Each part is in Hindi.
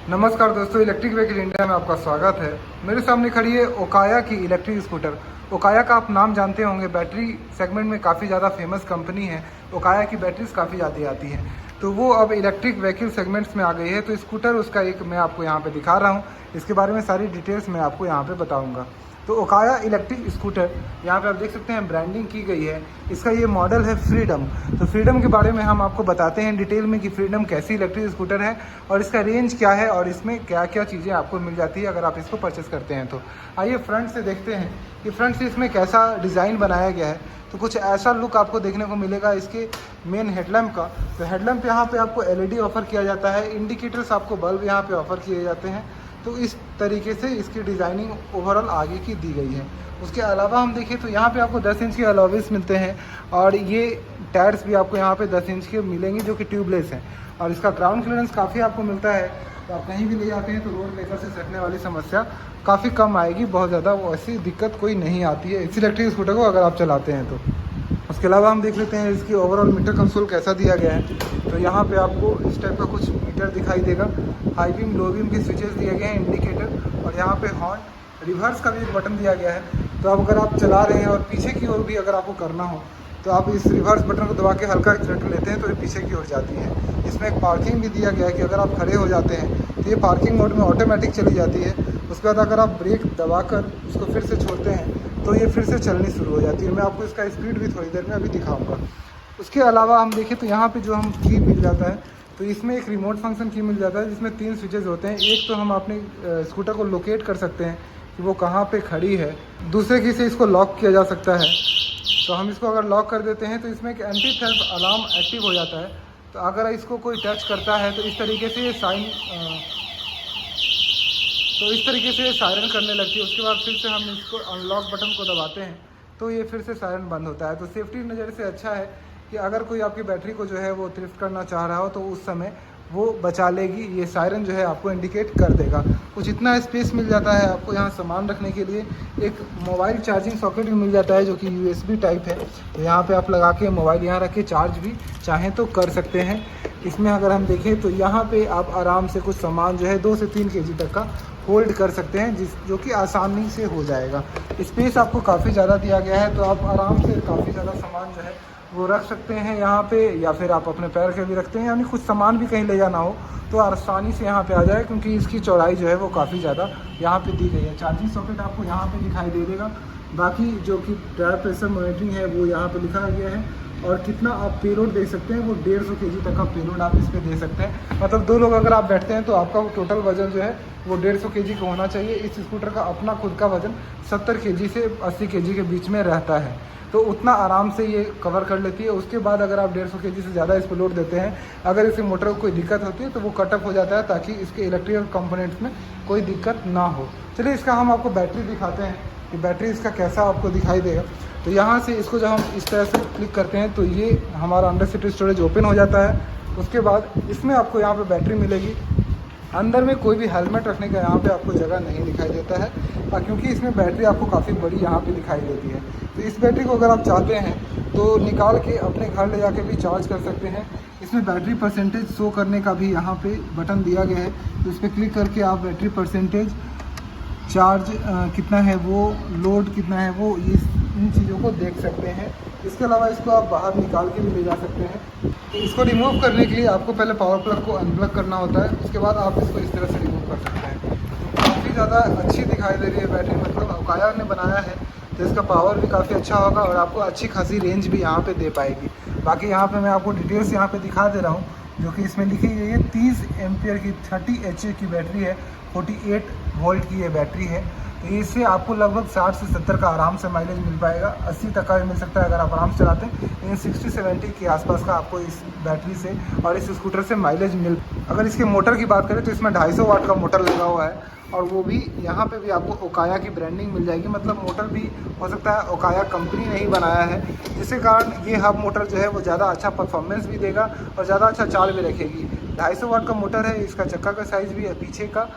नमस्कार दोस्तों, इलेक्ट्रिक व्हीकल इंडिया में आपका स्वागत है। मेरे सामने खड़ी है ओकाया की इलेक्ट्रिक स्कूटर। ओकाया का आप नाम जानते होंगे, बैटरी सेगमेंट में काफ़ी ज़्यादा फेमस कंपनी है। ओकाया की बैटरीज काफ़ी ज़्यादा आती हैं, तो वो अब इलेक्ट्रिक व्हीकल सेगमेंट्स में आ गई है। तो स्कूटर उसका एक मैं आपको यहाँ पे दिखा रहा हूँ। इसके बारे में सारी डिटेल्स मैं आपको यहाँ पे बताऊँगा। तो ओकाया इलेक्ट्रिक स्कूटर, यहाँ पे आप देख सकते हैं ब्रांडिंग की गई है। इसका ये मॉडल है फ्रीडम। तो फ्रीडम के बारे में हम आपको बताते हैं डिटेल में कि फ्रीडम कैसी इलेक्ट्रिक स्कूटर है और इसका रेंज क्या है और इसमें क्या क्या चीज़ें आपको मिल जाती है अगर आप इसको परचेस करते हैं। तो आइए फ्रंट से देखते हैं कि फ्रंट से इसमें कैसा डिज़ाइन बनाया गया है। तो कुछ ऐसा लुक आपको देखने को मिलेगा इसके मेन हेडलैम्प का। तो हेडलैम्प यहाँ पे आपको एलईडी ऑफर किया जाता है, इंडिकेटर्स आपको बल्ब यहाँ पे ऑफर किए जाते हैं। तो इस तरीके से इसकी डिज़ाइनिंग ओवरऑल आगे की दी गई है। उसके अलावा हम देखें तो यहाँ पे आपको 10 इंच के अलॉयज मिलते हैं और ये टायर्स भी आपको यहाँ पे 10 इंच के मिलेंगे जो कि ट्यूबलेस हैं। और इसका ग्राउंड क्लियरेंस काफ़ी आपको मिलता है, तो आप कहीं भी ले जाते हैं तो रोड लेकर से सटने वाली समस्या काफ़ी कम आएगी। बहुत ज़्यादा ऐसी दिक्कत कोई नहीं आती है इस इलेक्ट्रिक स्कूटर को अगर आप चलाते हैं तो। उसके अलावा हम देख लेते हैं इसकी ओवरऑल मीटर कंसोल कैसा दिया गया है। तो यहाँ पे आपको इस टाइप का कुछ मीटर दिखाई देगा। हाई बीम लो बीम के स्विचेस दिए गए हैं, इंडिकेटर, और यहाँ पे हॉर्न, रिवर्स का भी एक बटन दिया गया है। तो अब अगर आप चला रहे हैं और पीछे की ओर भी अगर आपको करना हो तो आप इस रिवर्स बटन को दबा के हल्का एक्सीलेटर लेते हैं तो ये पीछे की ओर जाती है। इसमें एक पार्किंग भी दिया गया है कि अगर आप खड़े हो जाते हैं तो ये पार्किंग मोड में ऑटोमेटिक चली जाती है। उसके बाद अगर आप ब्रेक दबाकर उसको फिर से छोड़ते हैं तो ये फिर से चलनी शुरू हो जाती है। मैं आपको इसका स्पीड भी थोड़ी देर में अभी दिखाऊंगा। उसके अलावा हम देखें तो यहाँ पे जो हम की मिल जाता है, तो इसमें एक रिमोट फंक्शन की मिल जाता है जिसमें 3 स्विचेस होते हैं। एक तो हम अपने स्कूटर को लोकेट कर सकते हैं कि वो कहाँ पे खड़ी है। दूसरे की से इसको लॉक किया जा सकता है। तो हम इसको अगर लॉक कर देते हैं तो इसमें एक एंटी थेफ्ट अलार्म एक्टिव हो जाता है। तो अगर इसको कोई टच करता है तो इस तरीके से ये सायरन करने लगती है। उसके बाद फिर से हम इसको अनलॉक बटन को दबाते हैं तो ये फिर से सायरन बंद होता है। तो सेफ्टी नज़र से अच्छा है कि अगर कोई आपकी बैटरी को जो है वो थ्रिफ्ट करना चाह रहा हो तो उस समय वो बचा लेगी। ये सायरन जो है आपको इंडिकेट कर देगा। कुछ इतना स्पेस मिल जाता है आपको यहाँ सामान रखने के लिए। एक मोबाइल चार्जिंग सॉकेट भी मिल जाता है जो कि यूएसबी टाइप है। तो यहाँ पे आप लगा के मोबाइल यहाँ रख के चार्ज भी चाहें तो कर सकते हैं। इसमें अगर हम देखें तो यहाँ पे आप आराम से कुछ सामान जो है 2 से 3 kg तक का होल्ड कर सकते हैं, जो कि आसानी से हो जाएगा। स्पेस आपको काफ़ी ज़्यादा दिया गया है, तो आप आराम से काफ़ी ज़्यादा सामान जो है वो रख सकते हैं यहाँ पे, या फिर आप अपने पैर के भी रखते हैं, यानी कुछ सामान भी कहीं ले जाना हो तो आसानी से यहाँ पे आ जाए, क्योंकि इसकी चौड़ाई जो है वो काफ़ी ज़्यादा यहाँ पे दी गई है। चार्जिंग सॉकेट आपको यहाँ पे दिखाई दे देगा। बाकी जो कि टायर प्रेशर मॉनिटरिंग है वो यहाँ पे लिखा गया है। और कितना आप पेलोड दे सकते हैं, वो 150 kg तक का पेलोड आप इस पर दे सकते हैं। मतलब 2 लोग अगर आप बैठते हैं तो आपका टोटल वजन जो है वो 150 kg का होना चाहिए। इस स्कूटर का अपना खुद का वजन 70 kg से 80 kg के बीच में रहता है, तो उतना आराम से ये कवर कर लेती है। उसके बाद अगर आप 150 kg से ज़्यादा इस पर लोड देते हैं, अगर इसके मोटर को कोई दिक्कत होती है तो वो कटअप हो जाता है, ताकि इसके इलेक्ट्रिकल कंपोनेंट्स में कोई दिक्कत ना हो। चलिए इसका हम आपको बैटरी दिखाते हैं कि बैटरी इसका कैसा आपको दिखाई देगा। तो यहाँ से इसको जब हम इस तरह से क्लिक करते हैं तो ये हमारा अंडर सीट स्टोरेज ओपन हो जाता है। उसके बाद इसमें आपको यहाँ पे बैटरी मिलेगी। अंदर में कोई भी हेलमेट रखने का यहाँ पे आपको जगह नहीं दिखाई देता है, क्योंकि इसमें बैटरी आपको काफ़ी बड़ी यहाँ पे दिखाई देती है। तो इस बैटरी को अगर आप चाहते हैं तो निकाल के अपने घर ले जाके भी चार्ज कर सकते हैं। इसमें बैटरी परसेंटेज शो करने का भी यहाँ पे बटन दिया गया है, तो इस पर क्लिक करके आप बैटरी परसेंटेज, चार्ज कितना है वो, लोड कितना है वो, इन चीज़ों को देख सकते हैं। इसके अलावा इसको आप बाहर निकाल के भी ले जा सकते हैं। तो इसको रिमूव करने के लिए आपको पहले पावर प्लग को अनप्लग करना होता है, उसके बाद आप इसको इस तरह से रिमूव कर सकते हैं। तो काफ़ी ज़्यादा अच्छी दिखाई दे रही है बैटरी, मतलब ओकाया ने बनाया है तो इसका पावर भी काफ़ी अच्छा होगा और आपको अच्छी खासी रेंज भी यहाँ पे दे पाएगी। बाकी यहाँ पे मैं आपको डिटेल्स यहाँ पे दिखा दे रहा हूँ, जो कि इसमें लिखी गई है। 30 एम्पियर की 30 HA की बैटरी है, 48 वोल्ट की ये बैटरी है। तो इससे आपको लगभग 60 से 70 का आराम से माइलेज मिल पाएगा। 80 तक का भी मिल सकता है अगर आप आराम से चलाते हैं, लेकिन 60-70 के आसपास का आपको इस बैटरी से और इस स्कूटर से माइलेज मिल। अगर इसके मोटर की बात करें तो इसमें 250 वाट का मोटर लगा हुआ है, और वो भी यहाँ पे भी आपको ओकाया की ब्रांडिंग मिल जाएगी। मतलब मोटर भी हो सकता है ओकाया कंपनी ने ही बनाया है, जिसके कारण ये हब मोटर जो है वो ज़्यादा अच्छा परफॉर्मेंस भी देगा और ज़्यादा अच्छा चार्ज भी रखेगी। 250 वाट का मोटर है। इसका चक्का का साइज़ भी है पीछे का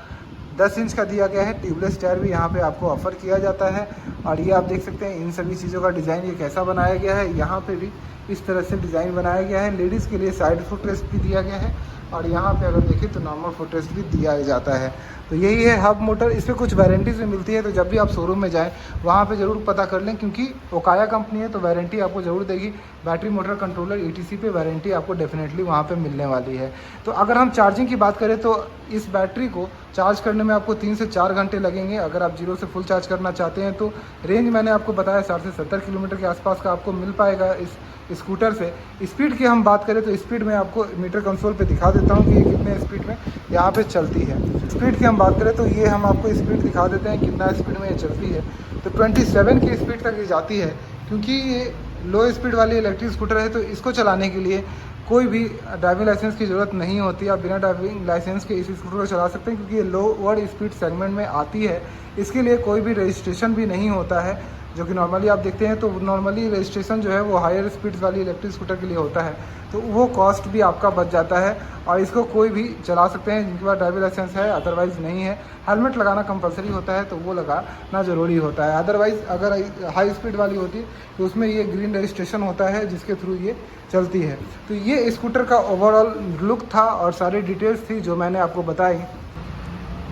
10 इंच का दिया गया है। ट्यूबलेस टायर भी यहाँ पे आपको ऑफर किया जाता है। और ये आप देख सकते हैं इन सभी चीज़ों का डिज़ाइन ये कैसा बनाया गया है। यहाँ पे भी इस तरह से डिज़ाइन बनाया गया है। लेडीज़ के लिए साइड फुट रेस्ट भी दिया गया है और यहाँ पे अगर देखें तो नॉर्मल फुट रेस्ट भी दिया जाता है। तो यही है हब मोटर। इस पर कुछ वारंटीज भी मिलती है, तो जब भी आप शोरूम में जाएं वहाँ पे ज़रूर पता कर लें, क्योंकि ओकाया कंपनी है तो वारंटी आपको ज़रूर देगी। बैटरी मोटर कंट्रोलर ETC पे वारंटी आपको डेफिनेटली वहाँ पे मिलने वाली है। तो अगर हम चार्जिंग की बात करें तो इस बैटरी को चार्ज करने में आपको 3 से 4 घंटे लगेंगे। अगर आप 0 से फुल चार्ज करना चाहते हैं तो रेंज मैंने आपको बताया 60 से 70 किलोमीटर के आसपास का आपको मिल पाएगा इस स्कूटर से। स्पीड की हम बात करें तो स्पीड में आपको मीटर कंसोल पे दिखा देता हूँ कि ये कितने स्पीड में यहाँ पे चलती है। स्पीड की हम बात करें तो ये हम आपको स्पीड दिखा देते हैं कितना स्पीड में ये चलती है। तो 27 की स्पीड तक ये जाती है। क्योंकि ये लो स्पीड वाली इलेक्ट्रिक स्कूटर है तो इसको चलाने के लिए कोई भी ड्राइविंग लाइसेंस की ज़रूरत नहीं होती। आप बिना ड्राइविंग लाइसेंस के इस स्कूटर को चला सकते हैं, क्योंकि ये लोअर स्पीड सेगमेंट में आती है। इसके लिए कोई भी रजिस्ट्रेशन भी नहीं होता है, जो कि नॉर्मली आप देखते हैं तो नॉर्मली रजिस्ट्रेशन जो है वो हायर स्पीड्स वाली इलेक्ट्रिक स्कूटर के लिए होता है। तो वो कॉस्ट भी आपका बच जाता है और इसको कोई भी चला सकते हैं जिनके पास ड्राइविंग लाइसेंस है, अदरवाइज़ नहीं है। हेलमेट लगाना कंपलसरी होता है तो वो लगाना ज़रूरी होता है। अदरवाइज़ अगर हाई स्पीड वाली होती है तो उसमें ये ग्रीन रजिस्ट्रेशन होता है जिसके थ्रू ये चलती है। तो ये स्कूटर का ओवरऑल लुक था और सारी डिटेल्स थी जो मैंने आपको बताई।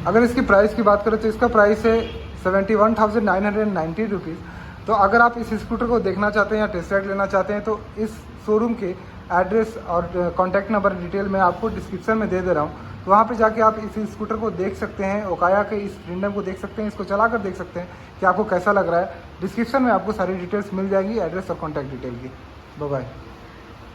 अगर इसकी प्राइस की बात करें तो इसका प्राइस है 71,990 रुपीज़। तो अगर आप इस स्कूटर को देखना चाहते हैं या टेस्ट राइड लेना चाहते हैं तो इस शोरूम के एड्रेस और कॉन्टैक्ट नंबर डिटेल मैं आपको डिस्क्रिप्शन में दे दे रहा हूँ। तो वहाँ पे जाके आप इस स्कूटर को देख सकते हैं, ओकाया के इस फ्रीडम को देख सकते हैं, इसको चला कर देख सकते हैं कि आपको कैसा लग रहा है। डिस्क्रिप्शन में आपको सारी डिटेल्स मिल जाएंगी, एड्रेस और कॉन्टैक्ट डिटेल की। Bye bye.